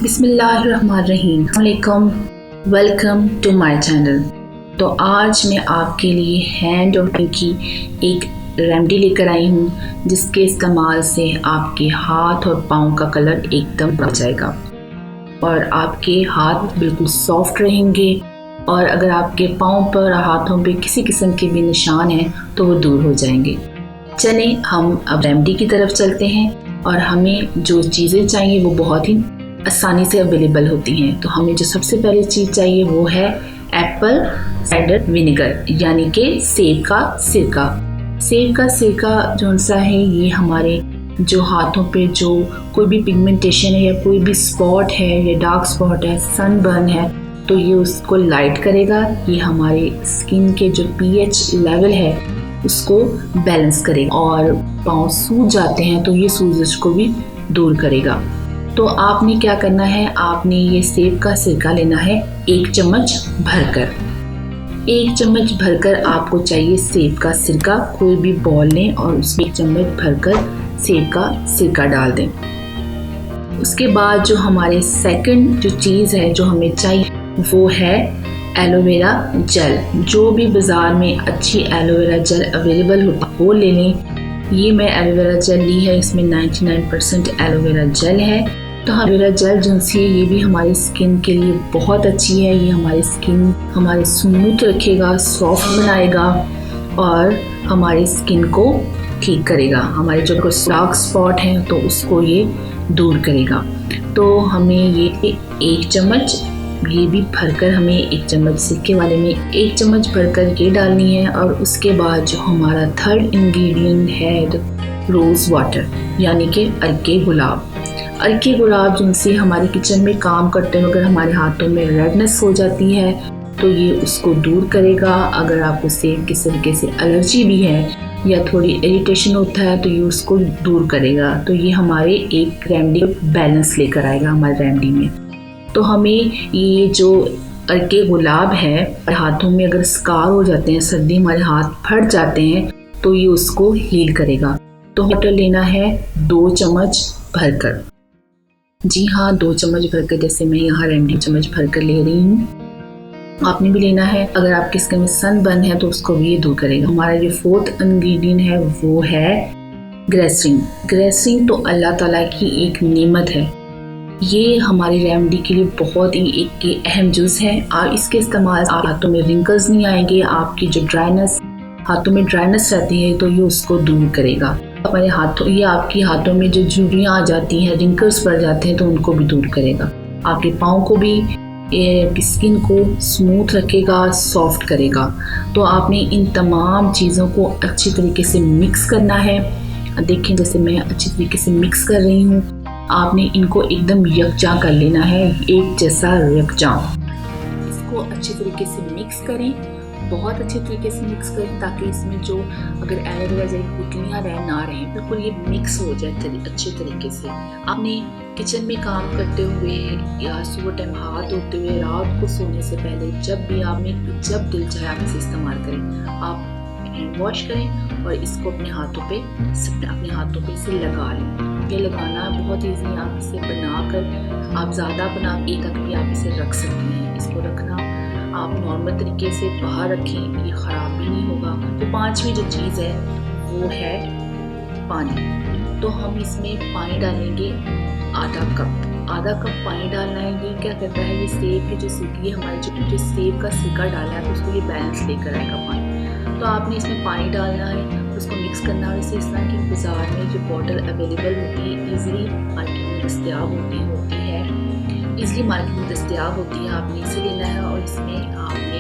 बिस्मिल्लाहिर्रहमानिर्रहीम। अस्सलामुअलैकुम, welcome to my channel. तो आज मैं आपके लिए हैंड और फीट की एक रेमेडी लेकर आई हूँ जिसके इस्तेमाल से आपके हाथ और पाँव का कलर एकदम बढ़ जाएगा और आपके हाथ बिल्कुल सॉफ्ट रहेंगे और अगर आपके पाँव पर हाथों पे किसी किस्म के भी निशान हैं तो वो दूर हो जाएंगे। चलें हम अब रेमेडी की तरफ चलते हैं और हमें जो चीज़ें चाहिए वो बहुत ही आसानी से अवेलेबल होती हैं। तो हमें जो सबसे पहली चीज़ चाहिए वो है एप्पल साइडर विनेगर यानी कि सेब का सिरका। सेब का सिरका जो सा है ये हमारे जो हाथों पे जो कोई भी पिगमेंटेशन है या कोई भी स्पॉट है या डार्क स्पॉट है, सनबर्न है, तो ये उसको लाइट करेगा। ये हमारे स्किन के जो पीएच लेवल है उसको बैलेंस करेगा और पाँव सूज जाते हैं तो ये सूजश को भी दूर करेगा। तो आपने क्या करना है, आपने ये सेब का सिरका लेना है 1 चम्मच भरकर। 1 चम्मच भरकर आपको चाहिए सेब का सिरका। कोई भी बॉल लें और उसमें 1 चम्मच भरकर सेब का सिरका डाल दें। उसके बाद जो हमारे सेकंड जो चीज़ है जो हमें चाहिए वो है एलोवेरा जेल। जो भी बाज़ार में अच्छी एलोवेरा जेल अवेलेबल होता है वो ले लें। ये मैं एलोवेरा जेल ली है, इसमें 99% एलोवेरा जेल है। तो एलोवेरा जेल जो सी ये भी हमारी स्किन के लिए बहुत अच्छी है। ये हमारी स्किन हमारे स्मूथ रखेगा, सॉफ्ट बनाएगा और हमारी स्किन को ठीक करेगा। हमारे जो डार्क स्पॉट हैं तो उसको ये दूर करेगा। तो हमें ये 1 चम्मच ये भी भरकर हमें 1 चम्मच सिक्के वाले में 1 चम्मच भरकर ये डालनी है। और उसके बाद जो हमारा थर्ड इंग्रेडिएंट है रोज़ वाटर यानी कि अर्के गुलाब। अर्के गुलाब जिनसे हमारे किचन में काम करते हैं अगर हमारे हाथों में रेडनेस हो जाती है तो ये उसको दूर करेगा। अगर आपको सेब किसी तरीके से एलर्जी भी है या थोड़ी इरिटेशन होता है तो ये उसको दूर करेगा। तो ये हमारे एक रेमेडी बैलेंस लेकर आएगा हमारे रेमेडी में। तो हमें ये जो अर्के गुलाब है हाथों में अगर स्कार हो जाते हैं, सर्दी हमारे हाथ फट जाते हैं तो ये उसको हील करेगा। तो वाटर लेना है 2 चम्मच भरकर। जी हाँ, 2 चम्मच भरकर, जैसे मैं यहाँ रेमेडी चम्मच भरकर ले रही हूँ। आपने भी लेना है। अगर आपके स्किन में सनबर्न है तो उसको भी ये दूर करेगा। हमारा जो 4th इंग्रेडिएंट है वो है ग्रेसरीन। ग्रेसरीन तो अल्लाह ताला की एक नेमत है। ये हमारी रेमेडी के लिए बहुत ही एक अहम जुज़ है। और इसके इस्तेमाल हाथों में रिंकल्स नहीं आएंगे। आपकी जो ड्राइनेस हाथों में ड्राइनेस रहती है तो ये उसको दूर करेगा। हमारे हाथों ये आपकी हाथों में जो झुर्रियाँ आ जाती हैं, रिंकल्स पड़ जाते हैं तो उनको भी दूर करेगा। आपके पाँव को भी स्किन को स्मूथ रखेगा, सॉफ्ट करेगा। तो आपने इन तमाम चीज़ों को अच्छी तरीके से मिक्स करना है। देखें जैसे मैं अच्छी तरीके से मिक्स कर रही हूँ। आपने इनको एकदम यकजा कर लेना है, एक जैसा यकजा। इसको अच्छे तरीके से मिक्स करें, बहुत अच्छे तरीके से मिक्स करें ताकि इसमें जो अगर एलोवेरा जेल गुठलियाँ ना रहें, बिल्कुल ये मिक्स हो जाए अच्छे तरीके से। आपने किचन में काम करते हुए या सुबह टाइम हाथ धोते हुए, रात को सोने से पहले, जब भी जब दिल चाहे आप इसे इस्तेमाल करें। आप हैंड वॉश करें और इसको अपने हाथों पे इसे लगा लें। ये लगाना बहुत ईजी है। आप इसे बनाकर आप ज़्यादा बना एक तक भी आप इसे रख सकते हैं। इसको रखना आप नॉर्मल तरीके से बाहर रखें, ये ख़राब भी नहीं होगा। तो 5वीं जो चीज़ है वो है पानी। तो हम इसमें पानी डालेंगे आधा कप पानी डालना है। ये क्या करता है, ये सेब की जो सिरकी है हमारे जो सेब का सिरका डाला है तो उसको ये बैलेंस लेकर आएगा पानी। तो आपने इसमें पानी डालना है, उसको मिक्स करना है। इसे इस तरह की बाज़ार में जो बॉटल अवेलेबल होती है, ईज़िली मार्केट में दस्तयाब होती है, इसलिए मार्केट में दस्तयाब होती है। आपने इसे लेना है और इसमें आपने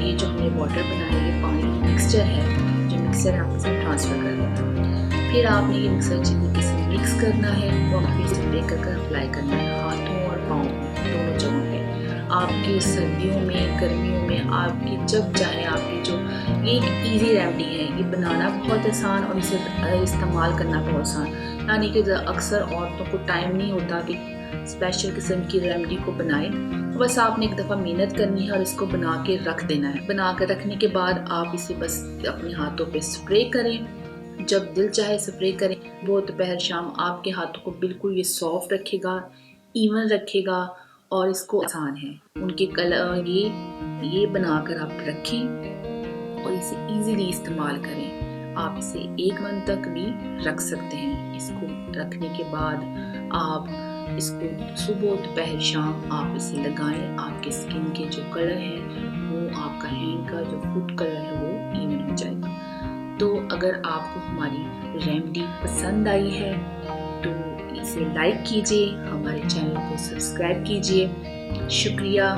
ये जो हमने वाटर बनाया है, पानी मिक्सचर है, जो मिक्सचर है आप इसमें ट्रांसफ़र कर देना। फिर आपने ये मिक्सर अच्छी तरीके से मिक्स करना है और फिर स्प्रे कर अप्लाई करना है हाथों और पाँव दोनों जगहों पे। आपकी सर्दियों में, गर्मियों में, आपकी जब चाहे आपकी जो एक ईजी रेमेडी है। ये बनाना बहुत आसान और इसे इस्तेमाल करना बहुत आसान। यानी कि अक्सर औरतों को टाइम नहीं होता कि स्पेशल किस्म की रेमेडी को बनाए। तो बस आपने एक दफ़ा मेहनत करनी है और इसको बना के रख देना है। बना कर रखने के बाद आप इसे बस अपने हाथों पे स्प्रे करें, जब दिल चाहे स्प्रे करें। वो दोपहर शाम आपके हाथों को बिल्कुल ये सॉफ्ट रखेगा, इवन रखेगा और इसको आसान है। उनके कलर ये बनाकर आप रखें और इसे इजीली इस्तेमाल करें। आप इसे 1 मंथ तक भी रख सकते हैं। इसको रखने के बाद आप इसको सुबह दोपहर शाम आप इसे लगाएं। आपके स्किन के जो कलर है वो आपका हैंड का जो फुट कलर है वो इवन हो जाएगा। तो अगर आपको हमारी रेमेडी पसंद आई है तो इसे लाइक कीजिए, हमारे चैनल को सब्सक्राइब कीजिए। शुक्रिया।